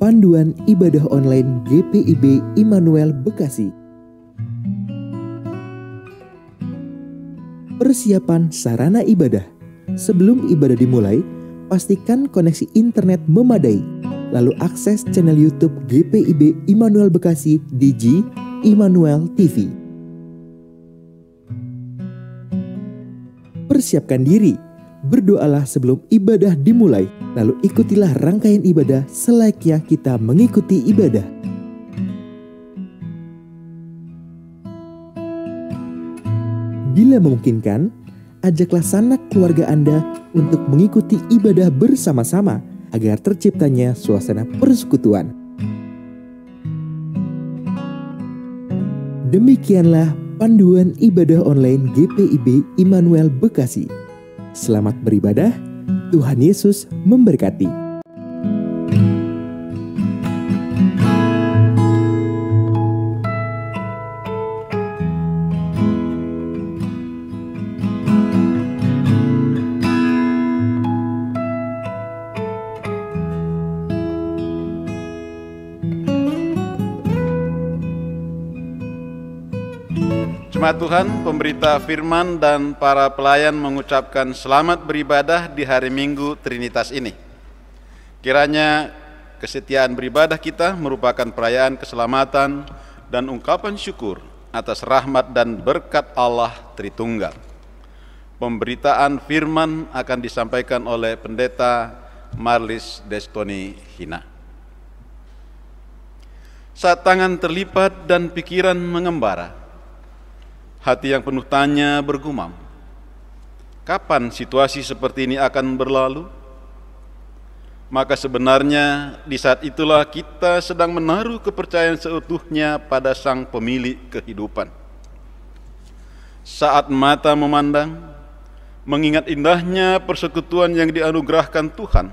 Panduan Ibadah Online GPIB Immanuel Bekasi. Persiapan sarana ibadah. Sebelum ibadah dimulai, pastikan koneksi internet memadai. Lalu akses channel YouTube GPIB Immanuel Bekasi di Immanuel TV. Persiapkan diri, berdoalah sebelum ibadah dimulai, lalu ikutilah rangkaian ibadah selayaknya kita mengikuti ibadah. Bila memungkinkan, ajaklah sanak keluarga Anda untuk mengikuti ibadah bersama-sama agar terciptanya suasana persekutuan. Demikianlah panduan ibadah online GPIB Immanuel Bekasi. Selamat beribadah, Tuhan Yesus memberkati. Jemaat Tuhan, pemberita firman dan para pelayan mengucapkan selamat beribadah di hari Minggu Trinitas ini. Kiranya kesetiaan beribadah kita merupakan perayaan keselamatan dan ungkapan syukur atas rahmat dan berkat Allah Tritunggal. Pemberitaan firman akan disampaikan oleh Pendeta Marlis Destoni Hina. Saat tangan terlipat dan pikiran mengembara, hati yang penuh tanya bergumam, kapan situasi seperti ini akan berlalu? Maka sebenarnya di saat itulah kita sedang menaruh kepercayaan seutuhnya pada Sang Pemilik kehidupan. Saat mata memandang, mengingat indahnya persekutuan yang dianugerahkan Tuhan,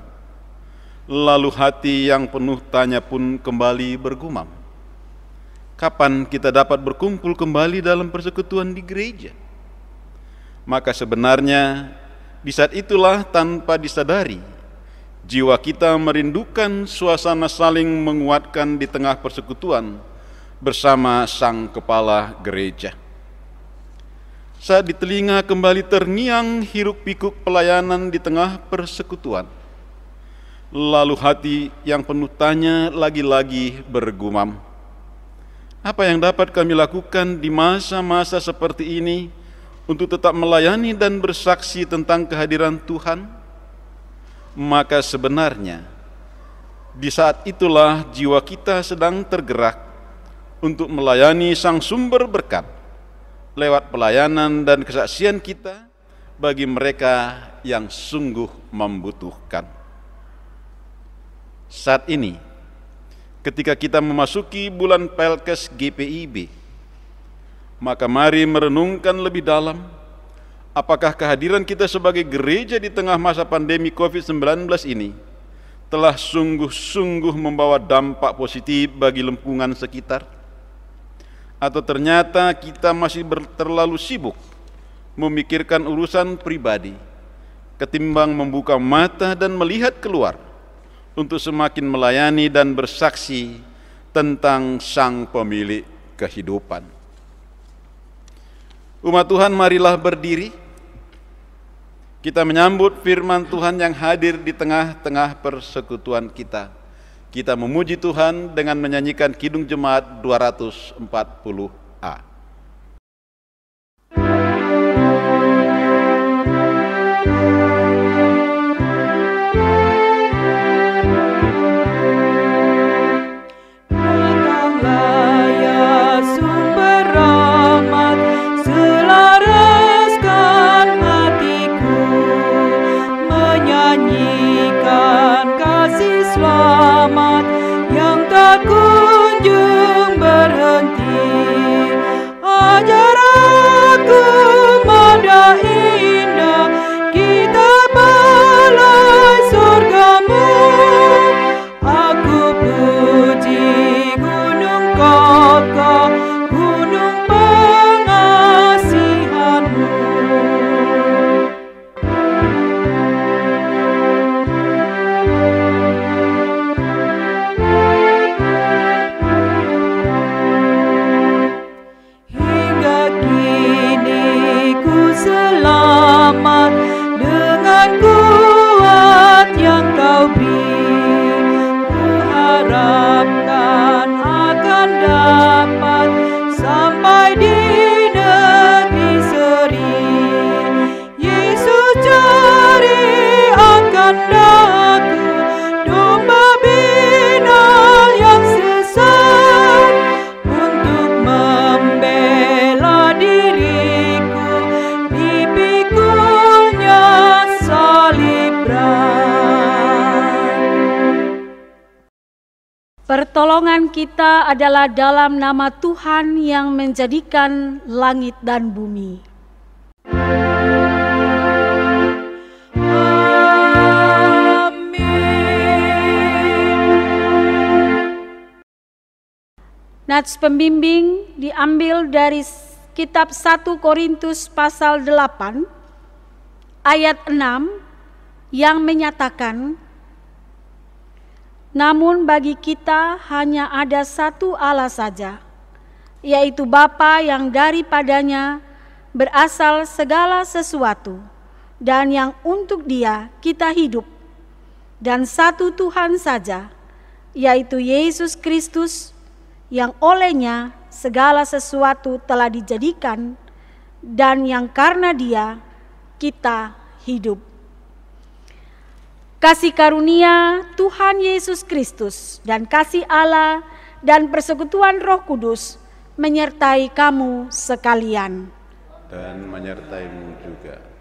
lalu hati yang penuh tanya pun kembali bergumam, kapan kita dapat berkumpul kembali dalam persekutuan di gereja? Maka sebenarnya di saat itulah tanpa disadari, jiwa kita merindukan suasana saling menguatkan di tengah persekutuan bersama Sang Kepala Gereja. Saat di telinga kembali terngiang hiruk pikuk pelayanan di tengah persekutuan, lalu hati yang penuh tanya lagi-lagi bergumam, apa yang dapat kami lakukan di masa-masa seperti ini untuk tetap melayani dan bersaksi tentang kehadiran Tuhan? Maka sebenarnya di saat itulah jiwa kita sedang tergerak untuk melayani Sang Sumber Berkat lewat pelayanan dan kesaksian kita bagi mereka yang sungguh membutuhkan. Saat ini, ketika kita memasuki bulan Pelkes GPIB, maka mari merenungkan lebih dalam, apakah kehadiran kita sebagai gereja di tengah masa pandemi COVID-19 ini telah sungguh-sungguh membawa dampak positif bagi lingkungan sekitar? Atau ternyata kita masih terlalu sibuk memikirkan urusan pribadi, ketimbang membuka mata dan melihat keluar untuk semakin melayani dan bersaksi tentang Sang Pemilik kehidupan. Umat Tuhan, marilah berdiri. Kita menyambut firman Tuhan yang hadir di tengah-tengah persekutuan kita. Kita memuji Tuhan dengan menyanyikan Kidung Jemaat 240A. Selamat yang tak kunjung berhenti, Pertolongan kita adalah dalam nama Tuhan yang menjadikan langit dan bumi. Nats pembimbing diambil dari kitab 1 Korintus pasal 8 ayat 6 yang menyatakan, namun bagi kita hanya ada satu Allah saja, yaitu Bapa yang daripadanya berasal segala sesuatu dan yang untuk Dia kita hidup, dan satu Tuhan saja, yaitu Yesus Kristus, yang olehnya segala sesuatu telah dijadikan dan yang karena Dia kita hidup. Kasih karunia Tuhan Yesus Kristus dan kasih Allah dan persekutuan Roh Kudus menyertai kamu sekalian. Dan menyertaimu juga.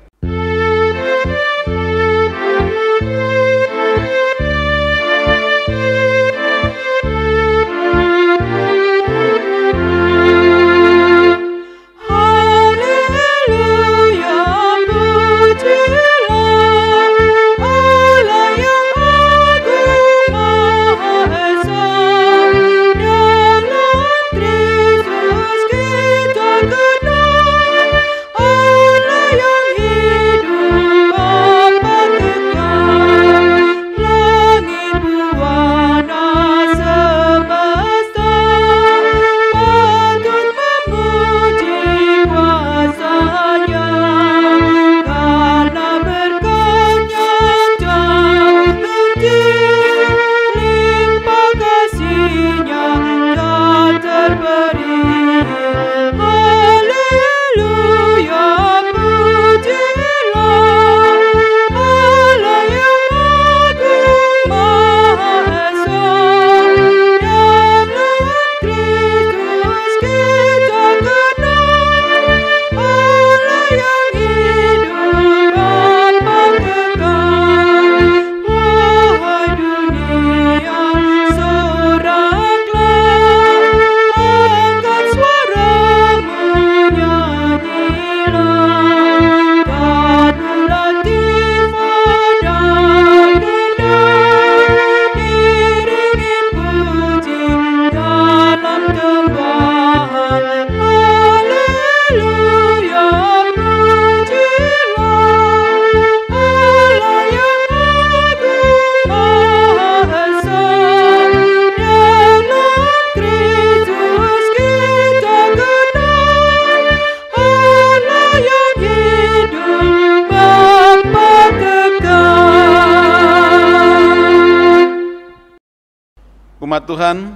Umat Tuhan,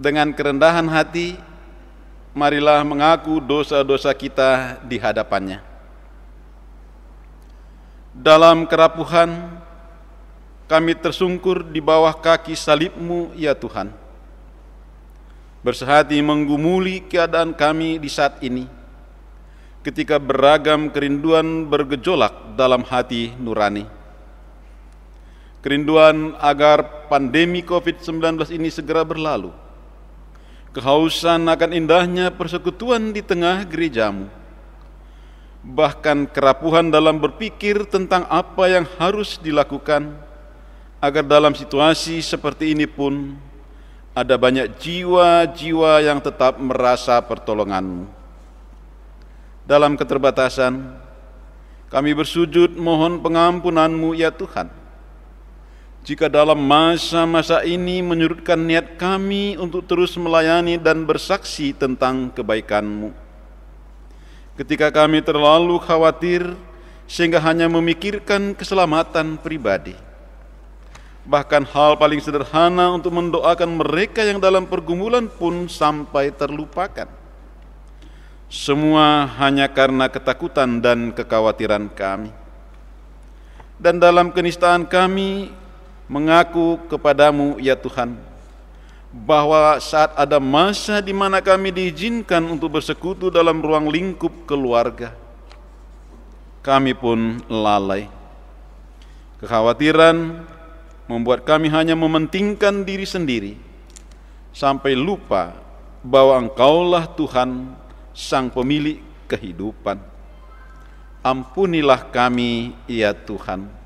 dengan kerendahan hati, marilah mengaku dosa-dosa kita di hadapan-Nya. Dalam kerapuhan, kami tersungkur di bawah kaki salib-Mu, ya Tuhan. Bersehati menggumuli keadaan kami di saat ini, ketika beragam kerinduan bergejolak dalam hati nurani. Kerinduan agar pandemi COVID-19 ini segera berlalu. Kehausan akan indahnya persekutuan di tengah gereja-Mu. Bahkan kerapuhan dalam berpikir tentang apa yang harus dilakukan, agar dalam situasi seperti ini pun ada banyak jiwa-jiwa yang tetap merasa pertolongan-Mu. Dalam keterbatasan, kami bersujud mohon pengampunan-Mu, ya Tuhan. Jika dalam masa-masa ini menyurutkan niat kami untuk terus melayani dan bersaksi tentang kebaikan-Mu. Ketika kami terlalu khawatir sehingga hanya memikirkan keselamatan pribadi. Bahkan hal paling sederhana untuk mendoakan mereka yang dalam pergumulan pun sampai terlupakan. Semua hanya karena ketakutan dan kekhawatiran kami. Dan dalam kenistaan kami mengaku kepadamu, ya Tuhan, bahwa saat ada masa di mana kami diizinkan untuk bersekutu dalam ruang lingkup keluarga, kami pun lalai. Kekhawatiran membuat kami hanya mementingkan diri sendiri, sampai lupa bahwa Engkaulah Tuhan, Sang Pemilik kehidupan. Ampunilah kami, ya Tuhan.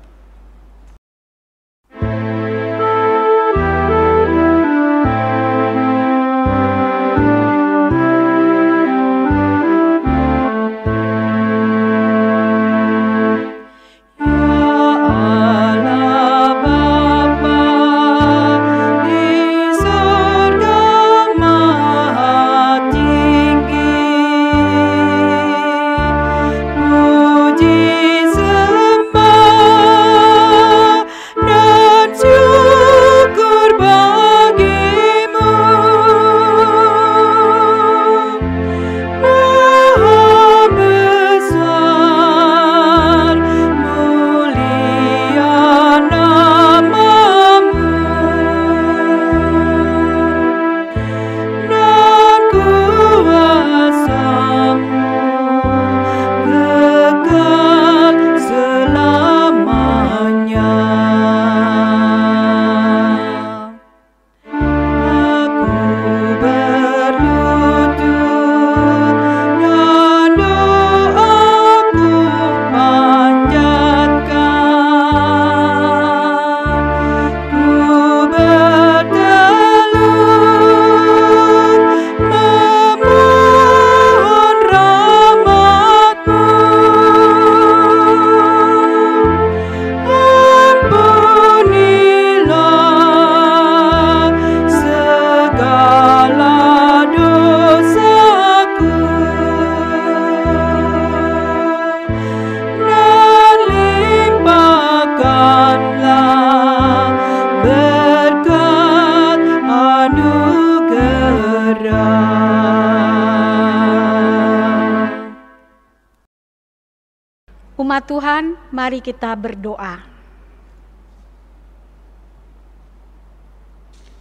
Umat Tuhan, mari kita berdoa.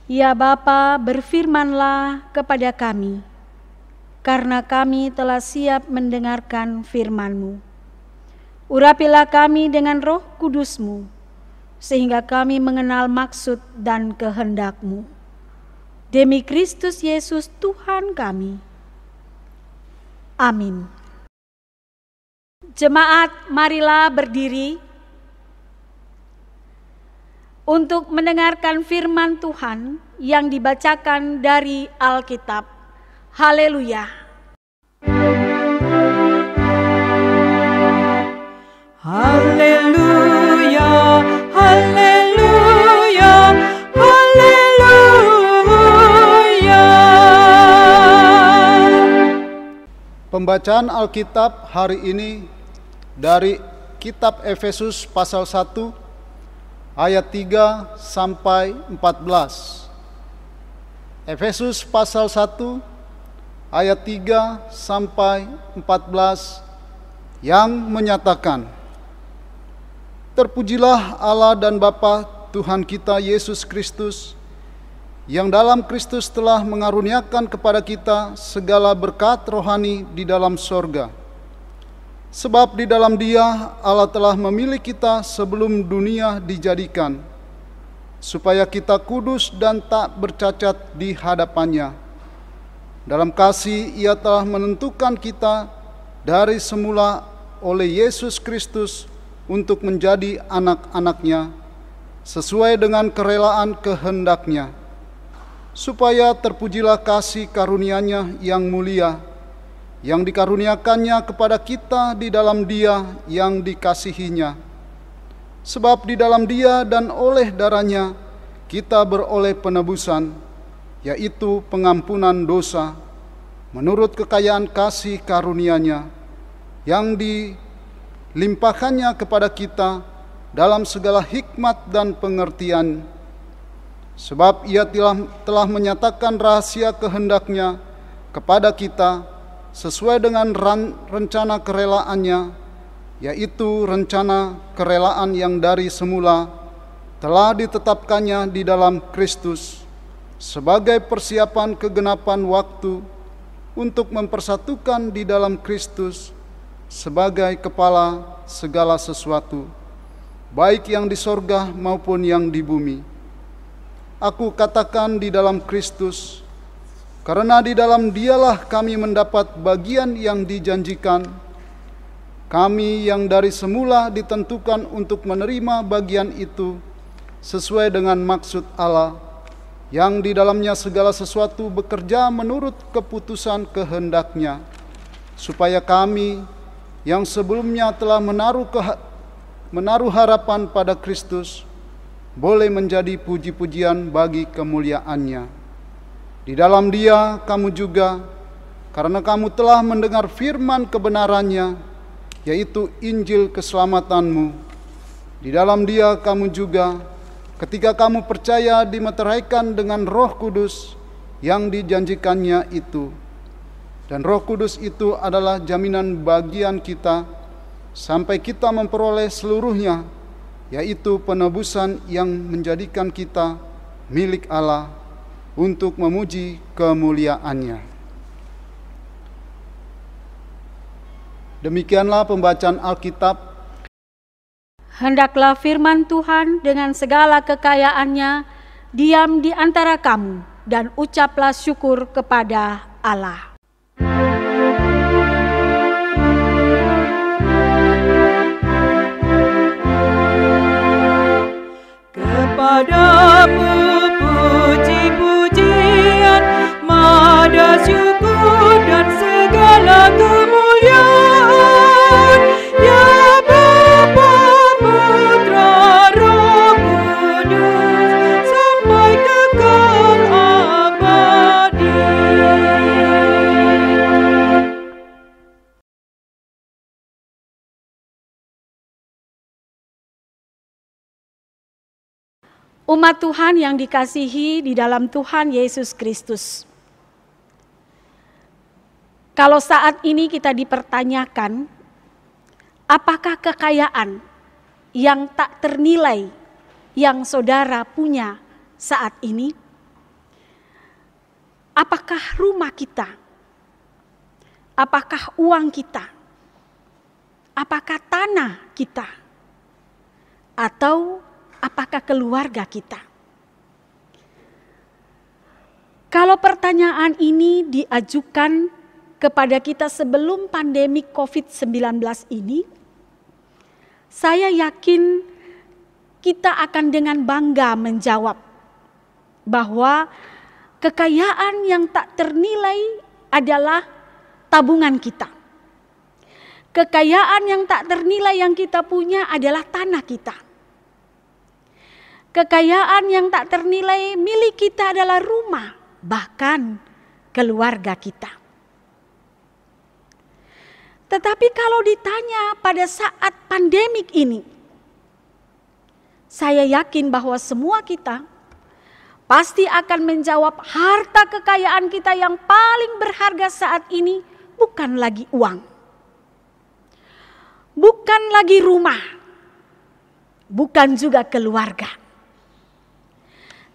Ya Bapa, berfirmanlah kepada kami, karena kami telah siap mendengarkan firman-Mu. Urapilah kami dengan Roh Kudus-Mu, sehingga kami mengenal maksud dan kehendak-Mu. Demi Kristus Yesus Tuhan kami. Amin. Jemaat, marilah berdiri untuk mendengarkan firman Tuhan yang dibacakan dari Alkitab. Haleluya. Haleluya, haleluya, haleluya. Pembacaan Alkitab hari ini dari kitab Efesus pasal 1 ayat 3 sampai 14. Efesus pasal 1 ayat 3 sampai 14 yang menyatakan, Terpujilah Allah dan Bapa Tuhan kita Yesus Kristus, yang dalam Kristus telah mengaruniakan kepada kita segala berkat rohani di dalam sorga. Sebab di dalam Dia Allah telah memilih kita sebelum dunia dijadikan, supaya kita kudus dan tak bercacat di hadapannya. Dalam kasih Ia telah menentukan kita dari semula oleh Yesus Kristus untuk menjadi anak-anak-Nya, sesuai dengan kerelaan kehendak-Nya, supaya terpujilah kasih karunia-Nya yang mulia, yang dikaruniakannya kepada kita di dalam Dia yang dikasihi-Nya. Sebab di dalam Dia dan oleh darah-Nya kita beroleh penebusan, yaitu pengampunan dosa, menurut kekayaan kasih karunia-Nya, yang dilimpahkannya kepada kita dalam segala hikmat dan pengertian. Sebab Ia telah menyatakan rahasia kehendak-Nya kepada kita, sesuai dengan rencana kerelaan-Nya, yaitu rencana kerelaan yang dari semula telah ditetapkannya di dalam Kristus, sebagai persiapan kegenapan waktu untuk mempersatukan di dalam Kristus sebagai kepala segala sesuatu, baik yang di sorga maupun yang di bumi. Aku katakan di dalam Kristus, karena di dalam Dialah kami mendapat bagian yang dijanjikan. Kami yang dari semula ditentukan untuk menerima bagian itu sesuai dengan maksud Allah, yang di dalamnya segala sesuatu bekerja menurut keputusan kehendak-Nya, supaya kami yang sebelumnya telah menaruh harapan pada Kristus boleh menjadi puji-pujian bagi kemuliaan-Nya. Di dalam Dia kamu juga, karena kamu telah mendengar firman kebenaran-Nya, yaitu Injil keselamatanmu. Di dalam Dia kamu juga, ketika kamu percaya, dimeteraikan dengan Roh Kudus yang dijanjikannya itu. Dan Roh Kudus itu adalah jaminan bagian kita sampai kita memperoleh seluruhnya, yaitu penebusan yang menjadikan kita milik Allah untuk memuji kemuliaan-Nya. Demikianlah pembacaan Alkitab. Hendaklah firman Tuhan dengan segala kekayaannya diam di antara kamu, dan ucaplah syukur kepada Allah. Kepadamu puji-pujian, mada syukur dan segala kemuliaan, ya Bapa, Putra, Roh Kudus, sampai kekal abadi. Umat Tuhan yang dikasihi di dalam Tuhan Yesus Kristus. Kalau saat ini kita dipertanyakan, apakah kekayaan yang tak ternilai yang saudara punya saat ini? Apakah rumah kita? Apakah uang kita? Apakah tanah kita? Atau apakah keluarga kita? Kalau pertanyaan ini diajukan kepada kita sebelum pandemi COVID-19 ini, saya yakin kita akan dengan bangga menjawab bahwa kekayaan yang tak ternilai adalah tabungan kita. Kekayaan yang tak ternilai yang kita punya adalah tanah kita. Kekayaan yang tak ternilai milik kita adalah rumah, bahkan keluarga kita. Tetapi kalau ditanya pada saat pandemik ini, saya yakin bahwa semua kita pasti akan menjawab harta kekayaan kita yang paling berharga saat ini bukan lagi uang, bukan lagi rumah, bukan juga keluarga.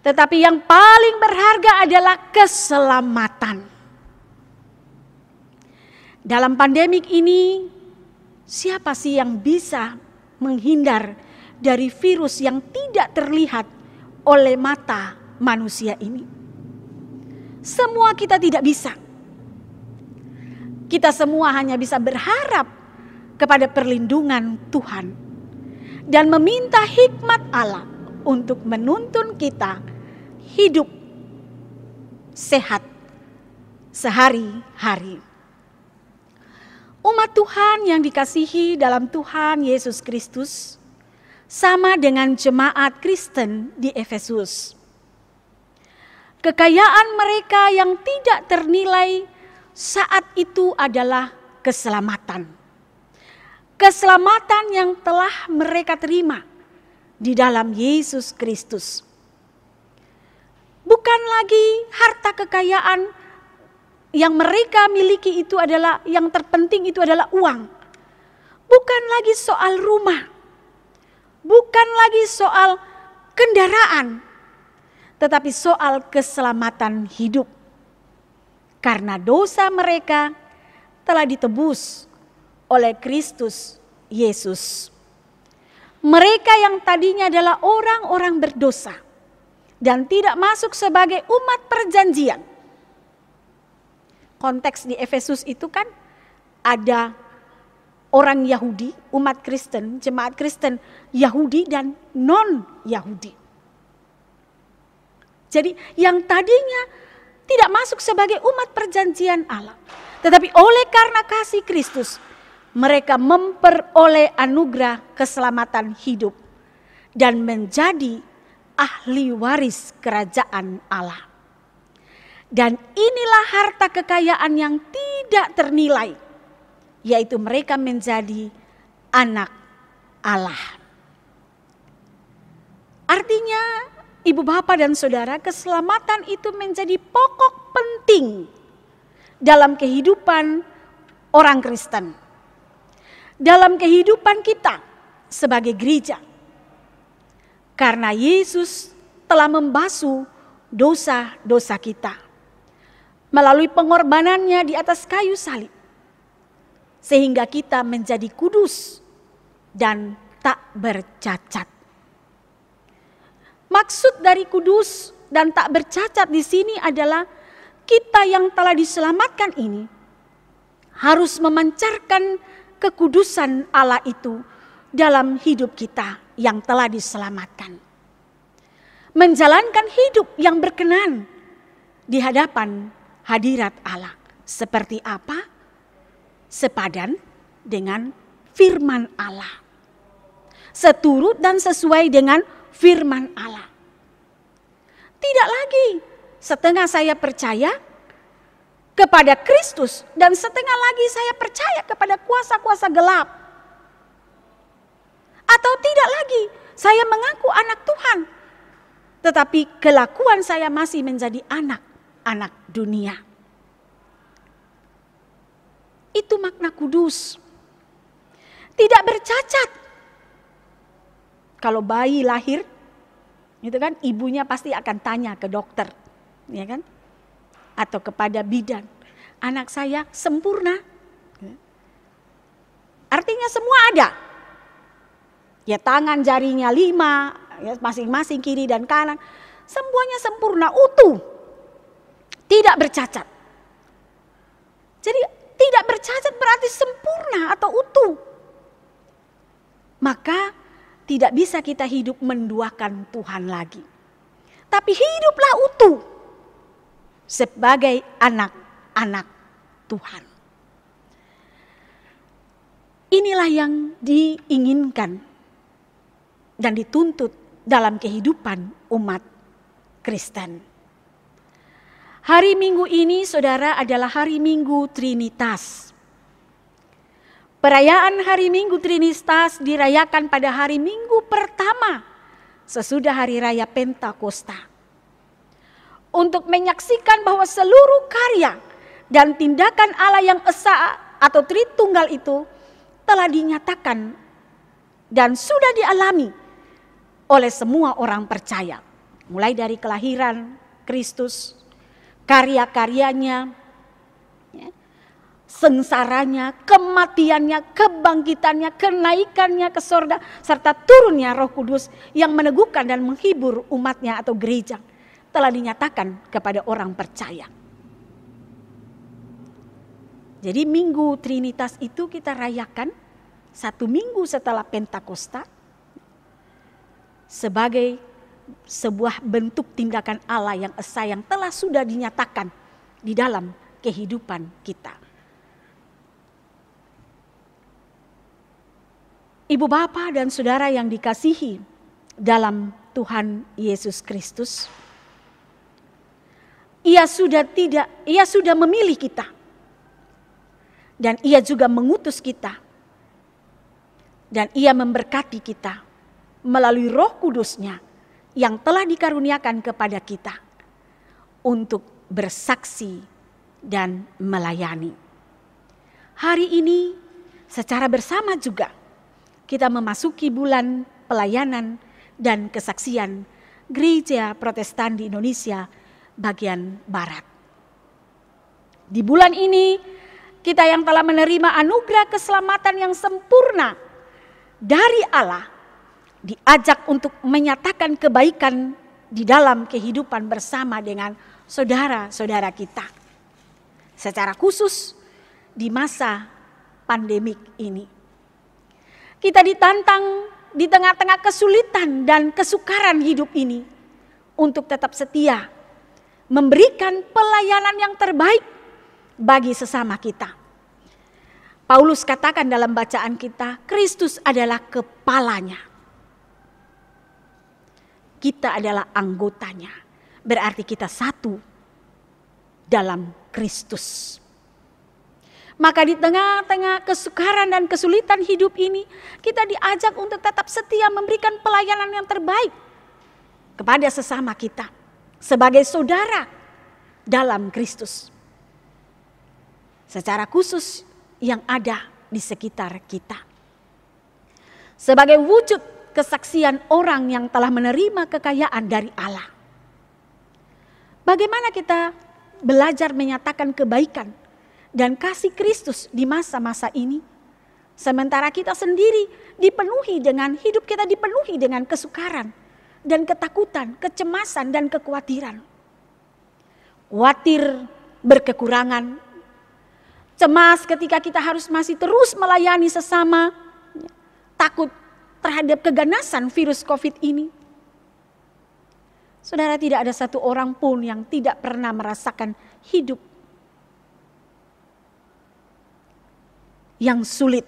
Tetapi yang paling berharga adalah keselamatan. Dalam pandemik ini, siapa sih yang bisa menghindar dari virus yang tidak terlihat oleh mata manusia ini? Semua kita tidak bisa. Kita semua hanya bisa berharap kepada perlindungan Tuhan dan meminta hikmat Allah untuk menuntun kita hidup sehat sehari-hari. Umat Tuhan yang dikasihi dalam Tuhan Yesus Kristus, sama dengan jemaat Kristen di Efesus. Kekayaan mereka yang tidak ternilai saat itu adalah keselamatan. Keselamatan yang telah mereka terima di dalam Yesus Kristus. Bukan lagi harta kekayaan yang mereka miliki itu adalah, yang terpenting itu adalah uang. Bukan lagi soal rumah. Bukan lagi soal kendaraan. Tetapi soal keselamatan hidup. Karena dosa mereka telah ditebus oleh Kristus Yesus. Mereka yang tadinya adalah orang-orang berdosa, dan tidak masuk sebagai umat perjanjian. Konteks di Efesus itu kan ada orang Yahudi, umat Kristen, jemaat Kristen Yahudi dan non-Yahudi. Jadi yang tadinya tidak masuk sebagai umat perjanjian Allah, tetapi oleh karena kasih Kristus, mereka memperoleh anugerah keselamatan hidup dan menjadi ahli waris kerajaan Allah. Dan inilah harta kekayaan yang tidak ternilai, yaitu mereka menjadi anak Allah. Artinya, ibu bapak dan saudara, keselamatan itu menjadi pokok penting dalam kehidupan orang Kristen, dalam kehidupan kita sebagai gereja. Karena Yesus telah membasuh dosa-dosa kita melalui pengorbanannya di atas kayu salib, sehingga kita menjadi kudus dan tak bercacat. Maksud dari kudus dan tak bercacat di sini adalah kita yang telah diselamatkan ini harus memancarkan kekudusan Allah itu dalam hidup kita yang telah diselamatkan. Menjalankan hidup yang berkenan di hadapan hadirat Allah. Seperti apa? Sepadan dengan firman Allah. Seturut dan sesuai dengan firman Allah. Tidak lagi setengah saya percaya kepada Kristus dan setengah lagi saya percaya kepada kuasa-kuasa gelap. Atau tidak lagi saya mengaku anak Tuhan, tetapi kelakuan saya masih menjadi anak dunia. Itu makna kudus. Tidak bercacat. Kalau bayi lahir, itu kan ibunya pasti akan tanya ke dokter, ya kan? Atau kepada bidan. Anak saya sempurna. Artinya semua ada. Ya tangan jarinya 5, ya masing-masing kiri dan kanan. Semuanya sempurna, utuh. Tidak bercacat. Jadi tidak bercacat berarti sempurna atau utuh. Maka tidak bisa kita hidup menduakan Tuhan lagi. Tapi hiduplah utuh sebagai anak-anak Tuhan. Inilah yang diinginkan dan dituntut dalam kehidupan umat Kristen. Hari Minggu ini, saudara, adalah hari Minggu Trinitas. Perayaan hari Minggu Trinitas dirayakan pada hari Minggu pertama sesudah hari raya Pentakosta. Untuk menyaksikan bahwa seluruh karya dan tindakan Allah yang esa atau Tritunggal itu telah dinyatakan dan sudah dialami oleh semua orang percaya. Mulai dari kelahiran Kristus, karya-karyanya, sengsaranya, kematiannya, kebangkitannya, kenaikannya ke sorga, serta turunnya Roh Kudus yang meneguhkan dan menghibur umatnya atau gereja telah dinyatakan kepada orang percaya. Jadi Minggu Trinitas itu kita rayakan 1 minggu setelah Pentakosta sebagai sebuah bentuk tindakan Allah yang esa yang telah sudah dinyatakan di dalam kehidupan kita. Ibu bapa dan saudara yang dikasihi dalam Tuhan Yesus Kristus, Ia sudah memilih kita. Dan Ia juga mengutus kita. Dan Ia memberkati kita melalui Roh Kudus-Nya yang telah dikaruniakan kepada kita untuk bersaksi dan melayani. Hari ini secara bersama juga kita memasuki bulan pelayanan dan kesaksian Gereja Protestan di Indonesia bagian Barat. Di bulan ini kita yang telah menerima anugerah keselamatan yang sempurna dari Allah diajak untuk menyatakan kebaikan di dalam kehidupan bersama dengan saudara-saudara kita. Secara khusus di masa pandemik ini. Kita ditantang di tengah-tengah kesulitan dan kesukaran hidup ini untuk tetap setia memberikan pelayanan yang terbaik bagi sesama kita. Paulus katakan dalam bacaan kita, Kristus adalah kepalanya. Kita adalah anggotanya. Berarti kita satu dalam Kristus. Maka di tengah-tengah kesukaran dan kesulitan hidup ini, kita diajak untuk tetap setia memberikan pelayanan yang terbaik kepada sesama kita sebagai saudara dalam Kristus. Secara khusus yang ada di sekitar kita. Sebagai wujud kesaksian orang yang telah menerima kekayaan dari Allah. Bagaimana kita belajar menyatakan kebaikan dan kasih Kristus di masa-masa ini, sementara kita sendiri hidup kita dipenuhi dengan kesukaran dan ketakutan, kecemasan dan kekhawatiran. Khawatir berkekurangan, cemas ketika kita harus masih terus melayani sesama, takut terhadap keganasan virus COVID ini. Saudara, tidak ada satu orang pun yang tidak pernah merasakan hidup yang sulit.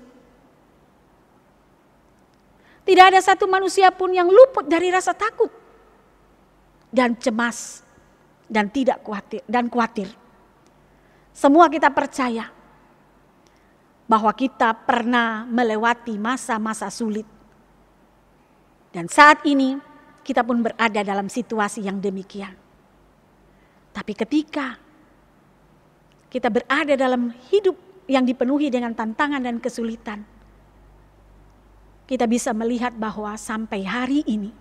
Tidak ada satu manusia pun yang luput dari rasa takut dan cemas dan khawatir. Semua kita percaya bahwa kita pernah melewati masa-masa sulit. Dan saat ini kita pun berada dalam situasi yang demikian. Tapi ketika kita berada dalam hidup yang dipenuhi dengan tantangan dan kesulitan, kita bisa melihat bahwa sampai hari ini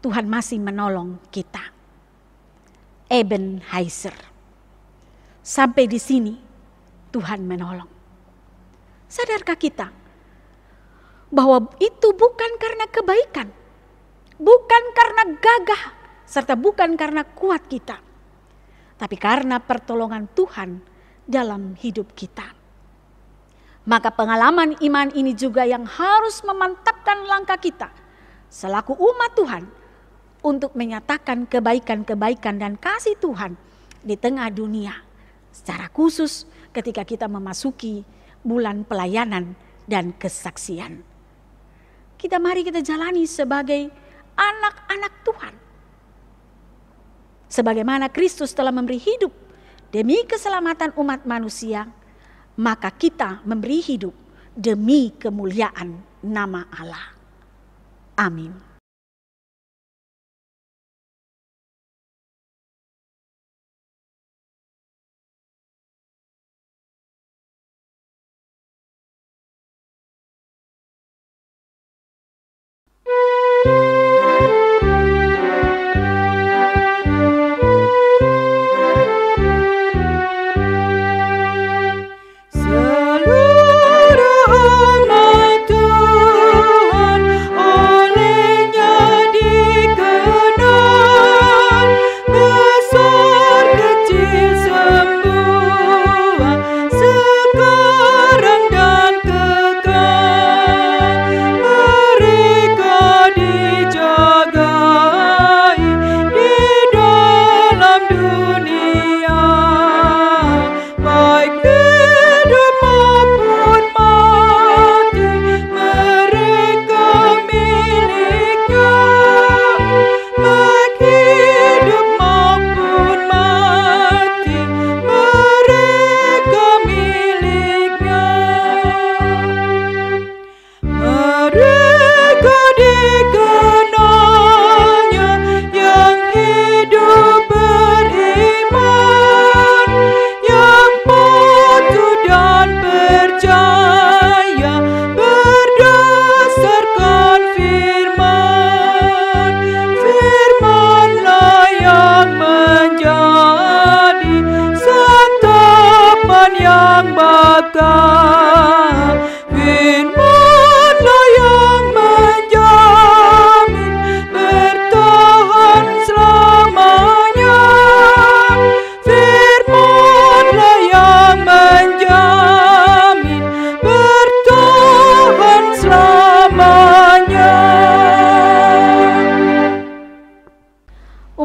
Tuhan masih menolong kita. Ebenezer. Sampai di sini Tuhan menolong. Sadarkah kita bahwa itu bukan karena kebaikan, bukan karena gagah, serta bukan karena kuat kita, tapi karena pertolongan Tuhan dalam hidup kita. Maka pengalaman iman ini juga yang harus memantapkan langkah kita selaku umat Tuhan untuk menyatakan kebaikan-kebaikan dan kasih Tuhan di tengah dunia. Secara khusus ketika kita memasuki bulan pelayanan dan kesaksian. Mari kita jalani sebagai anak-anak Tuhan. Sebagaimana Kristus telah memberi hidup demi keselamatan umat manusia, maka kita memberi hidup demi kemuliaan nama Allah. Amin. Seluruh umat Tuhan oleh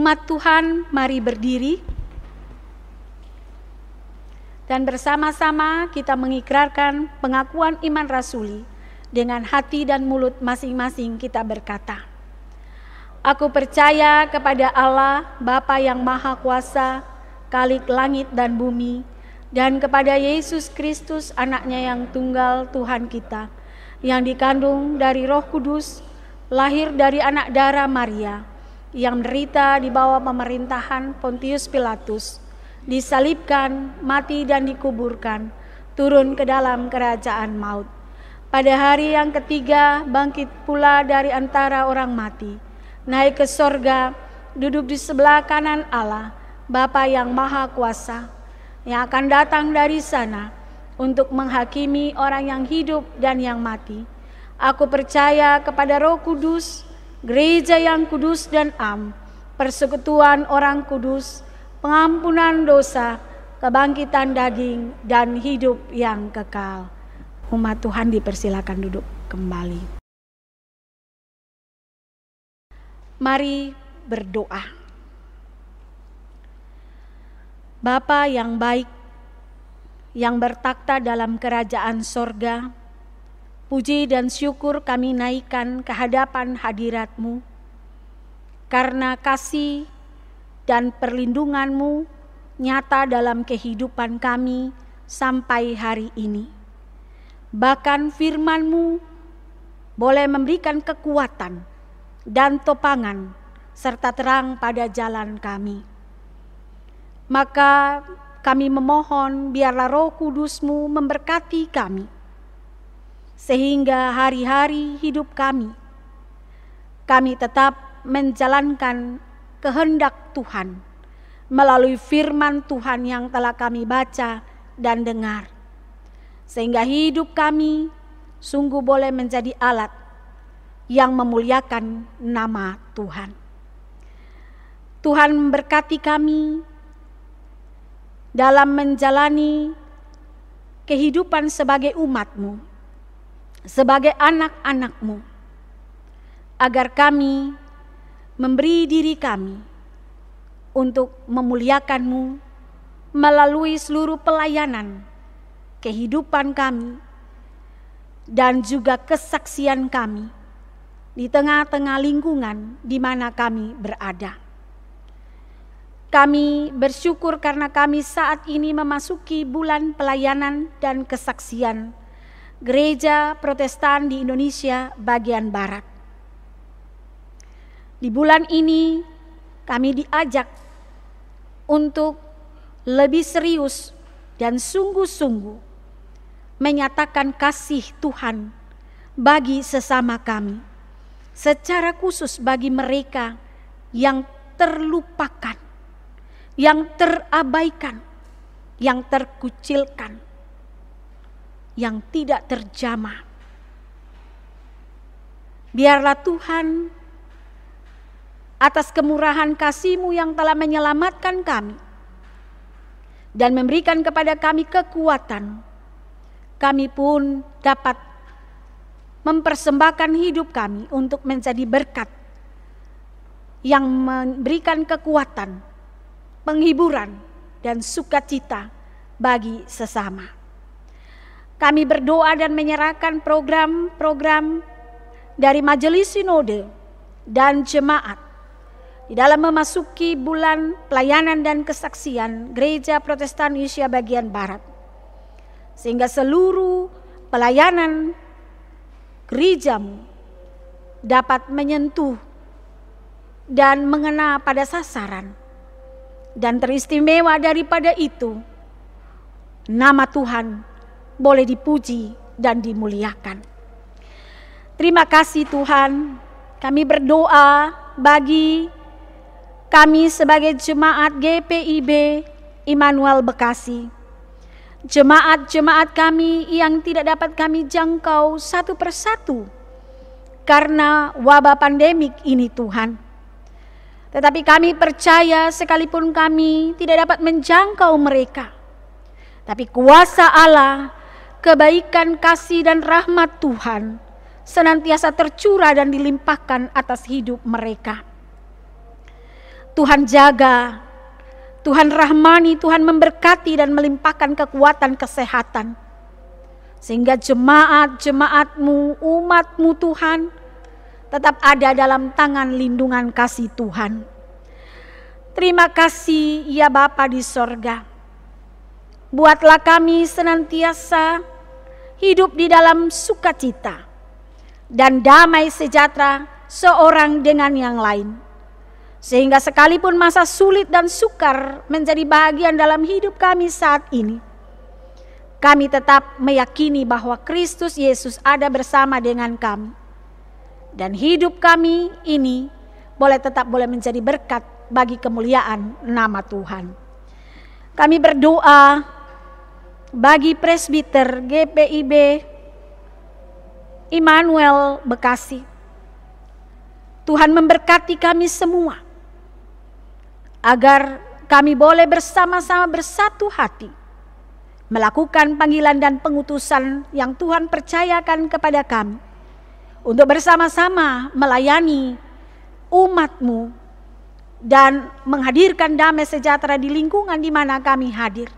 Umat Tuhan, mari berdiri dan bersama-sama kita mengikrarkan pengakuan iman rasuli. Dengan hati dan mulut masing-masing kita berkata, aku percaya kepada Allah, Bapa yang Maha Kuasa, Khalik langit dan bumi, dan kepada Yesus Kristus, anaknya yang tunggal Tuhan kita, yang dikandung dari Roh Kudus, lahir dari anak darah Maria, yang menderita di bawah pemerintahan Pontius Pilatus, disalibkan, mati dan dikuburkan, turun ke dalam kerajaan maut. Pada hari yang ketiga bangkit pula dari antara orang mati, naik ke sorga, duduk di sebelah kanan Allah, Bapa yang Maha Kuasa, yang akan datang dari sana untuk menghakimi orang yang hidup dan yang mati. Aku percaya kepada Roh Kudus, gereja yang kudus dan am, persekutuan orang kudus, pengampunan dosa, kebangkitan daging, dan hidup yang kekal. Umat Tuhan dipersilakan duduk kembali. Mari berdoa. Bapa yang baik, yang bertakhta dalam kerajaan sorga, puji dan syukur kami naikkan ke hadapan hadirat-Mu, karena kasih dan perlindungan-Mu nyata dalam kehidupan kami sampai hari ini. Bahkan firman-Mu boleh memberikan kekuatan dan topangan serta terang pada jalan kami. Maka kami memohon biarlah Roh Kudus-Mu memberkati kami, sehingga hari-hari hidup kami tetap menjalankan kehendak Tuhan melalui firman Tuhan yang telah kami baca dan dengar, sehingga hidup kami sungguh boleh menjadi alat yang memuliakan nama Tuhan. Tuhan memberkati kami dalam menjalani kehidupan sebagai umat-Mu, sebagai anak-anak-Mu, agar kami memberi diri kami untuk memuliakan-Mu melalui seluruh pelayanan kehidupan kami dan juga kesaksian kami di tengah-tengah lingkungan di mana kami berada. Kami bersyukur karena kami saat ini memasuki bulan pelayanan dan kesaksian Gereja Protestan di Indonesia bagian Barat. Di bulan ini kami diajak untuk lebih serius dan sungguh-sungguh menyatakan kasih Tuhan bagi sesama kami, secara khusus bagi mereka yang terlupakan, yang terabaikan, yang terkucilkan, yang tidak terjamah. Biarlah Tuhan atas kemurahan kasih-Mu yang telah menyelamatkan kami dan memberikan kepada kami kekuatan, kami pun dapat mempersembahkan hidup kami untuk menjadi berkat yang memberikan kekuatan, penghiburan, dan sukacita bagi sesama. Kami berdoa dan menyerahkan program-program dari Majelis Sinode dan Jemaat di dalam memasuki bulan pelayanan dan kesaksian Gereja Protestan Indonesia bagian Barat, sehingga seluruh pelayanan gereja-Mu dapat menyentuh dan mengena pada sasaran, dan teristimewa daripada itu, nama Tuhan boleh dipuji dan dimuliakan. Terima kasih Tuhan, kami berdoa bagi kami sebagai jemaat GPIB Immanuel Bekasi, jemaat-jemaat kami yang tidak dapat kami jangkau satu persatu karena wabah pandemik ini Tuhan. Tetapi kami percaya sekalipun kami tidak dapat menjangkau mereka, tapi kuasa Allah, kebaikan, kasih, dan rahmat Tuhan senantiasa tercurah dan dilimpahkan atas hidup mereka. Tuhan jaga, Tuhan rahmani, Tuhan memberkati dan melimpahkan kekuatan kesehatan. Sehingga jemaat-jemaat-Mu, umat-Mu Tuhan, tetap ada dalam tangan lindungan kasih Tuhan. Terima kasih ya Bapa di sorga. Buatlah kami senantiasa hidup di dalam sukacita dan damai sejahtera seorang dengan yang lain. Sehingga sekalipun masa sulit dan sukar menjadi bagian dalam hidup kami saat ini, kami tetap meyakini bahwa Kristus Yesus ada bersama dengan kami. Dan hidup kami ini boleh menjadi berkat bagi kemuliaan nama Tuhan. Kami berdoa bagi presbiter GPIB Immanuel Bekasi. Tuhan memberkati kami semua, agar kami boleh bersama-sama bersatu hati, melakukan panggilan dan pengutusan yang Tuhan percayakan kepada kami, untuk bersama-sama melayani umat-Mu dan menghadirkan damai sejahtera di lingkungan di mana kami hadir,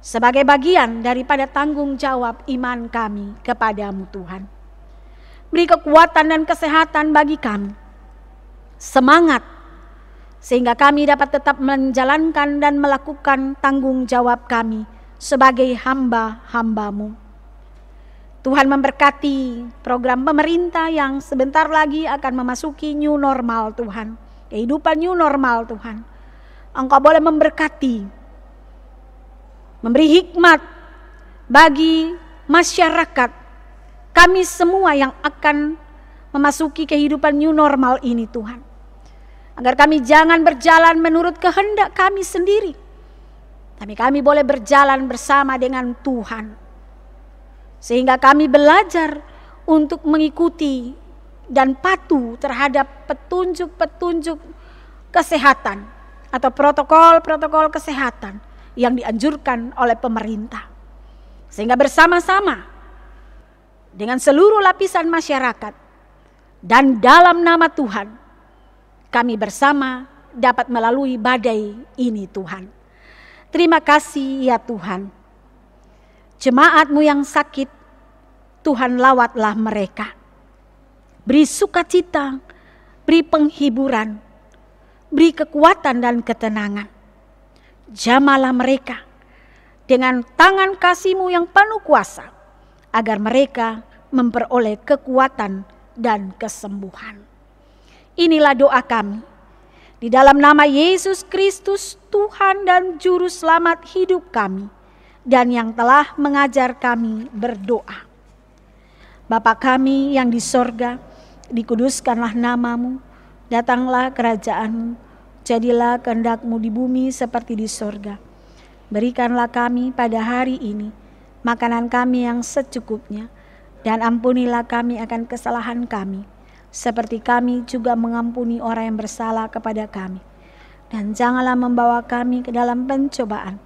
sebagai bagian daripada tanggung jawab iman kami kepada-Mu Tuhan. Beri kekuatan dan kesehatan bagi kami, semangat, sehingga kami dapat tetap menjalankan dan melakukan tanggung jawab kami sebagai hamba-hamba-Mu. Tuhan memberkati program pemerintah yang sebentar lagi akan memasuki new normal Tuhan. Kehidupan new normal Tuhan. Engkau boleh memberkati, memberi hikmat bagi masyarakat, kami semua yang akan memasuki kehidupan new normal ini Tuhan. Agar kami jangan berjalan menurut kehendak kami sendiri, tapi kami boleh berjalan bersama dengan Tuhan. Sehingga kami belajar untuk mengikuti dan patuh terhadap petunjuk-petunjuk kesehatan atau protokol-protokol kesehatan yang dianjurkan oleh pemerintah. Sehingga bersama-sama dengan seluruh lapisan masyarakat dan dalam nama Tuhan, kami bersama dapat melalui badai ini Tuhan. Terima kasih ya Tuhan. Jemaat-Mu yang sakit, Tuhan lawatlah mereka. Beri sukacita, beri penghiburan, beri kekuatan dan ketenangan. Jamalah mereka dengan tangan kasih-Mu yang penuh kuasa, agar mereka memperoleh kekuatan dan kesembuhan. Inilah doa kami. Di dalam nama Yesus Kristus, Tuhan dan Juru Selamat hidup kami, dan yang telah mengajar kami berdoa. Bapa kami yang di sorga, dikuduskanlah nama-Mu, datanglah kerajaan-Mu, jadilah kehendak-Mu di bumi seperti di sorga. Berikanlah kami pada hari ini makanan kami yang secukupnya, dan ampunilah kami akan kesalahan kami, seperti kami juga mengampuni orang yang bersalah kepada kami. Dan janganlah membawa kami ke dalam pencobaan,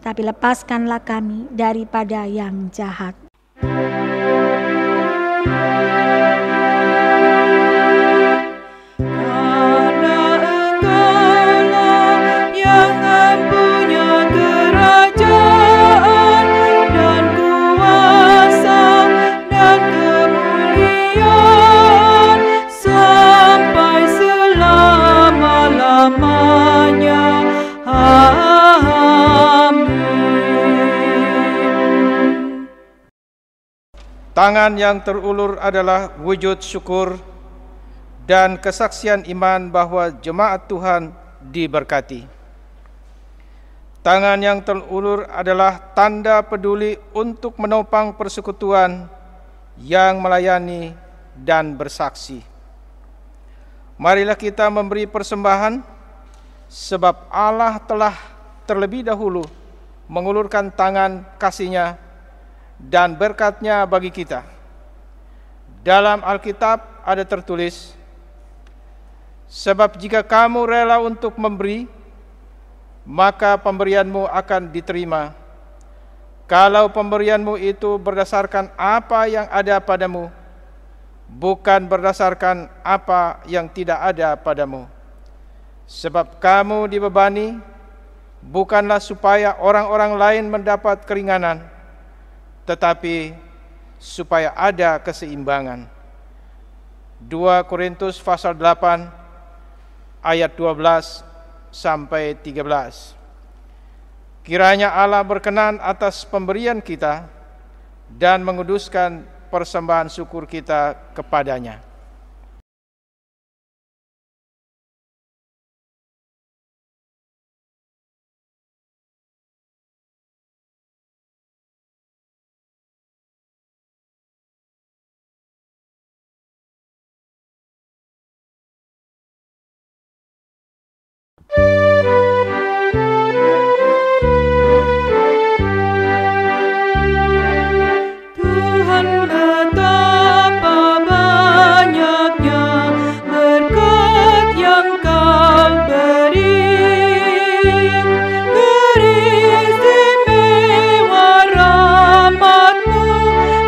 tapi lepaskanlah kami daripada yang jahat. Tangan yang terulur adalah wujud syukur dan kesaksian iman bahwa jemaat Tuhan diberkati. Tangan yang terulur adalah tanda peduli untuk menopang persekutuan yang melayani dan bersaksi. Marilah kita memberi persembahan, sebab Allah telah terlebih dahulu mengulurkan tangan kasih-Nya dan berkat-Nya bagi kita. Dalam Alkitab ada tertulis, sebab jika kamu rela untuk memberi, maka pemberianmu akan diterima. Kalau pemberianmu itu berdasarkan apa yang ada padamu, bukan berdasarkan apa yang tidak ada padamu. Sebab kamu dibebani bukanlah supaya orang-orang lain mendapat keringanan, tetapi supaya ada keseimbangan. 2 Korintus pasal 8 ayat 12 sampai 13. Kiranya Allah berkenan atas pemberian kita dan menguduskan persembahan syukur kita kepadanya. Tuhan betapa banyaknya berkat yang Kau beri, beristimewa rahmat-Mu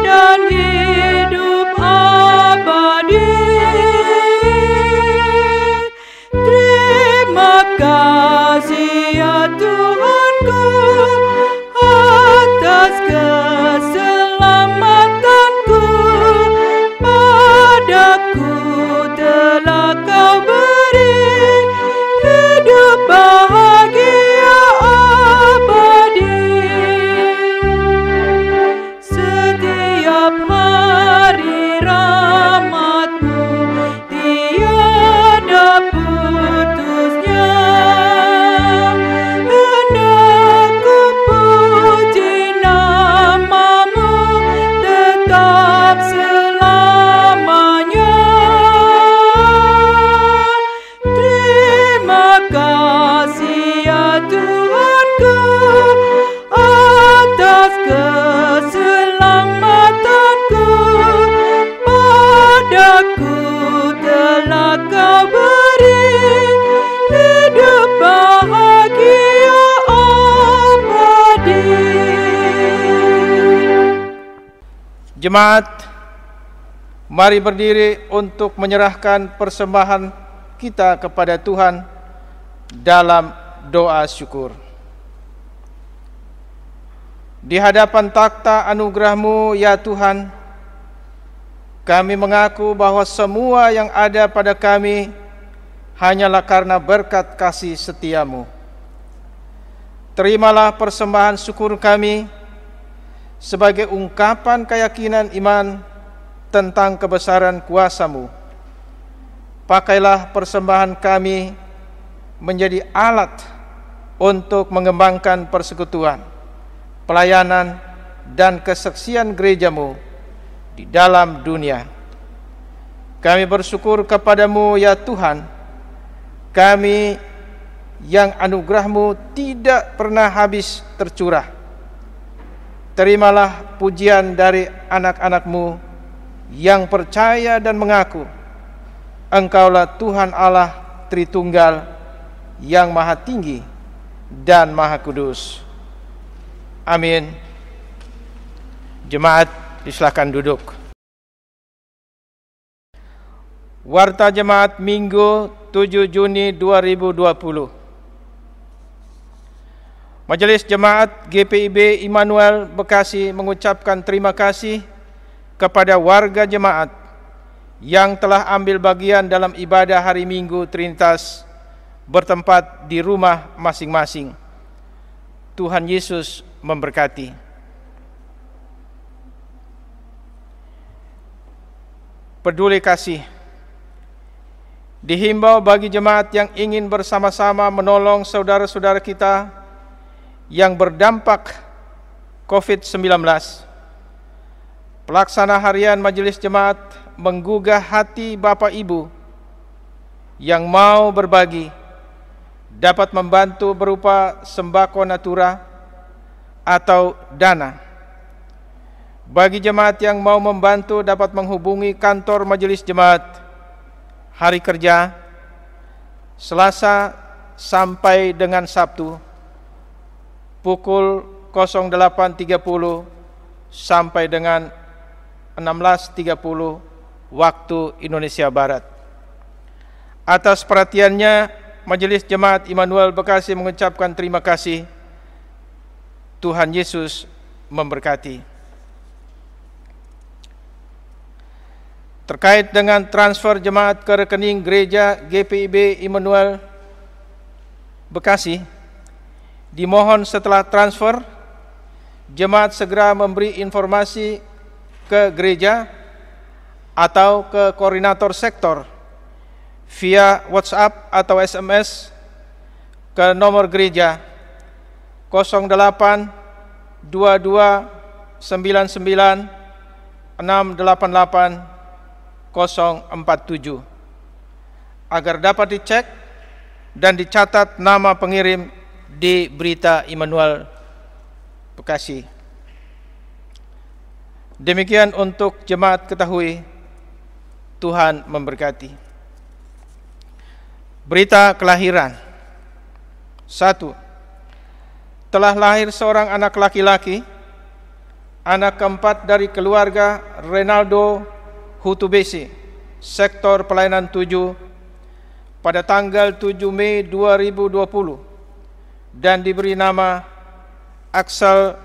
dan hidup abadi. Terima kasih ya Tuhanku atas keselamatanku, padaku telah Kau beri hidup bahagia abadi. Setiap hari rahmat-Mu tiada putusnya, hendak ku puji nama-Mu tetap selamanya. Terima kasih ya Tuhanku atas keselamatanku, padaku telah Kau beri hidup bahagia abadi. Jemaat, mari berdiri untuk menyerahkan persembahan kita kepada Tuhan dalam doa syukur. Di hadapan takhta anugerah-Mu ya Tuhan, kami mengaku bahwa semua yang ada pada kami hanyalah karena berkat kasih setia-Mu. Terimalah persembahan syukur kami sebagai ungkapan keyakinan iman tentang kebesaran kuasa-Mu. Pakailah persembahan kami menjadi alat untuk mengembangkan persekutuan, pelayanan, dan kesaksian gereja-Mu di dalam dunia. Kami bersyukur kepadamu ya Tuhan, kami yang anugerah-Mu tidak pernah habis tercurah. Terimalah pujian dari anak-anak-Mu yang percaya dan mengaku Engkaulah Tuhan Allah Tritunggal yang Maha Tinggi dan Maha Kudus. Amin. Jemaat, silakan duduk. Warta Jemaat Minggu 7 Juni 2020. Majelis Jemaat GPIB Immanuel Bekasi mengucapkan terima kasih kepada warga jemaat yang telah ambil bagian dalam ibadah hari Minggu Trinitas bertempat di rumah masing-masing. Tuhan Yesus memberkati. Peduli kasih. Dihimbau bagi jemaat yang ingin bersama-sama menolong saudara-saudara kita yang berdampak COVID-19. Pelaksana harian Majelis Jemaat menggugah hati Bapak Ibu yang mau berbagi dapat membantu berupa sembako natura atau dana. Bagi jemaat yang mau membantu dapat menghubungi kantor Majelis Jemaat hari kerja Selasa sampai dengan Sabtu pukul 08.30 sampai dengan 16.30 waktu Indonesia Barat. Atas perhatiannya Majelis Jemaat Immanuel Bekasi mengucapkan terima kasih. Tuhan Yesus memberkati. Terkait dengan transfer jemaat ke rekening gereja GPIB Immanuel Bekasi, dimohon setelah transfer, jemaat segera memberi informasi ke gereja atau ke koordinator sektor via WhatsApp atau SMS ke nomor gereja 08 22 99 688 047 agar dapat dicek dan dicatat nama pengirim di Berita Immanuel Bekasi. Demikian untuk jemaat ketahui. Tuhan memberkati. Berita kelahiran. 1. Telah lahir seorang anak laki-laki, anak keempat dari keluarga Renaldo Hutubesi, sektor pelayanan 7, pada tanggal 7 Mei 2020 dan diberi nama Axel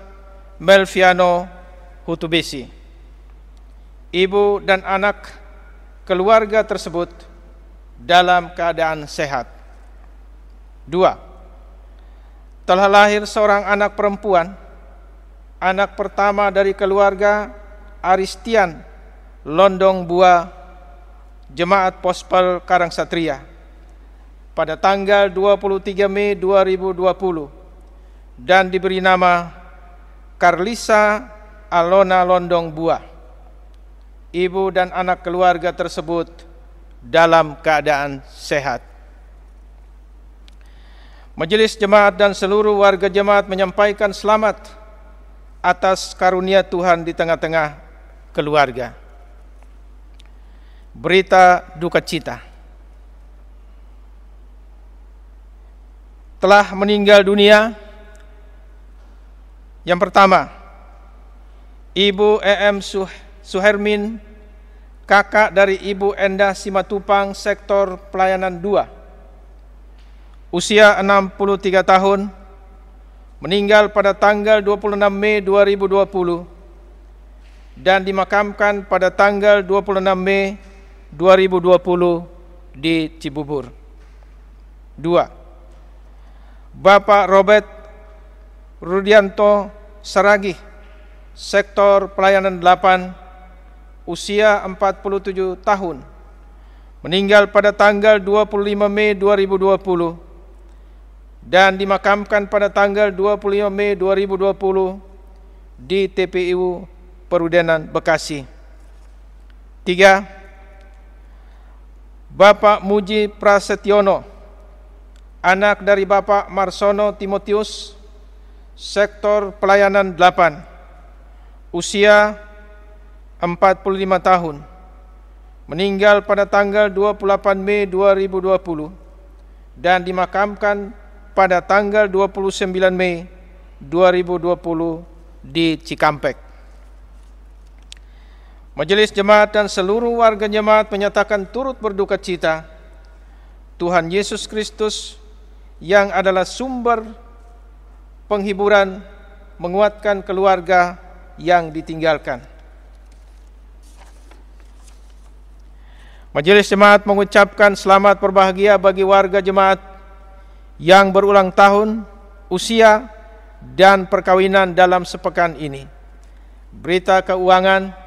Melviano Hutubesi. Ibu dan anak keluarga tersebut dalam keadaan sehat. 2. Telah lahir seorang anak perempuan, anak pertama dari keluarga Aristian Londong Bua, Jemaat Pospel Karangsatria, pada tanggal 23 Mei 2020 dan diberi nama Carlisa Alona Londong Bua. Ibu dan anak keluarga tersebut dalam keadaan sehat. Majelis Jemaat dan seluruh warga jemaat menyampaikan selamat atas karunia Tuhan di tengah-tengah keluarga. Berita duka cita. Telah meninggal dunia yang pertama, Ibu EM Suhermin, kakak dari Ibu Endah Simatupang, sektor pelayanan 2, usia 63 tahun, meninggal pada tanggal 26 Mei 2020 dan dimakamkan pada tanggal 26 Mei 2020 di Cibubur. 2. Bapak Robert Rudianto Saragih, sektor pelayanan 8, usia 47 tahun, meninggal pada tanggal 25 Mei 2020 dan dimakamkan pada tanggal 25 Mei 2020 di TPU Perudenan Bekasi. 3. Bapak Muji Prasetyono, anak dari Bapak Marsono Timotius, sektor pelayanan 8, usia 45 tahun, meninggal pada tanggal 28 Mei 2020 dan dimakamkan pada tanggal 29 Mei 2020 di Cikampek. Majelis Jemaat dan seluruh warga jemaat menyatakan turut berduka cita. Tuhan Yesus Kristus yang adalah sumber penghiburan menguatkan keluarga yang ditinggalkan. Majelis Jemaat mengucapkan selamat berbahagia bagi warga jemaat yang berulang tahun, usia, dan perkawinan dalam sepekan ini. Berita keuangan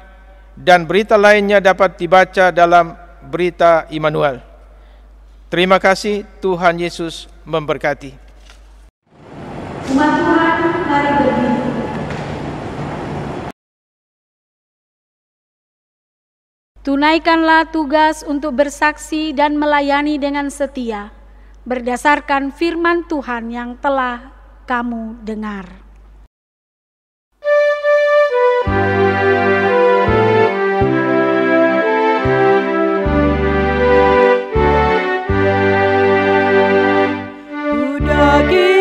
dan berita lainnya dapat dibaca dalam Berita Immanuel. Terima kasih, Tuhan Yesus memberkati. Umat Tuhan, mari berdiri. Tunaikanlah tugas untuk bersaksi dan melayani dengan setia, berdasarkan firman Tuhan yang telah kamu dengar.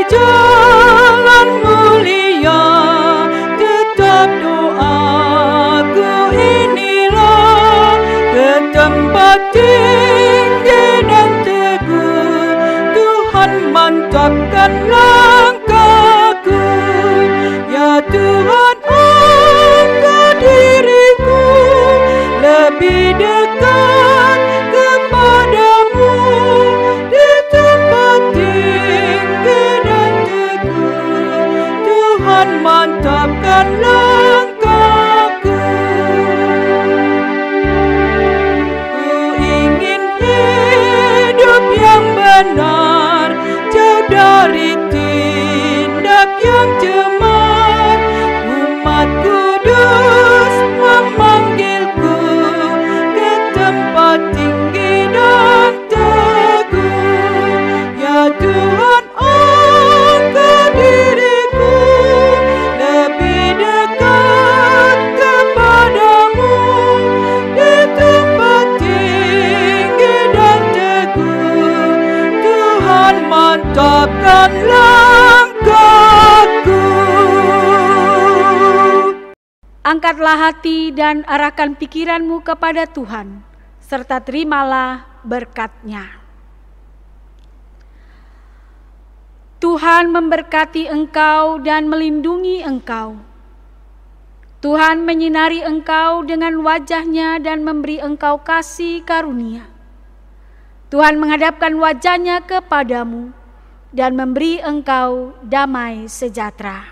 Jalan mulia, tetap doaku inilah, ke tempat tinggi dan teguh mantapkan langkahku. Ya Tuhan, angkat diriku lebih dekat kepadamu di tempat tinggi dan teguh. Tuhan, mantapkan langkahku. Ku ingin hidup yang benar, jauh dari tindak yang cemar. Umat kudus memanggilku ke tempat tinggi dan teguh. Ya Tuhan, angkat diriku lebih dekat kepadamu di tempat tinggi dan teguh. Tuhan, mantapkan langkahku. Angkatlah hati dan arahkan pikiranmu kepada Tuhan, serta terimalah berkat-Nya. Tuhan memberkati engkau dan melindungi engkau. Tuhan menyinari engkau dengan wajah-Nya dan memberi engkau kasih karunia. Tuhan menghadapkan wajah-Nya kepadamu dan memberi engkau damai sejahtera.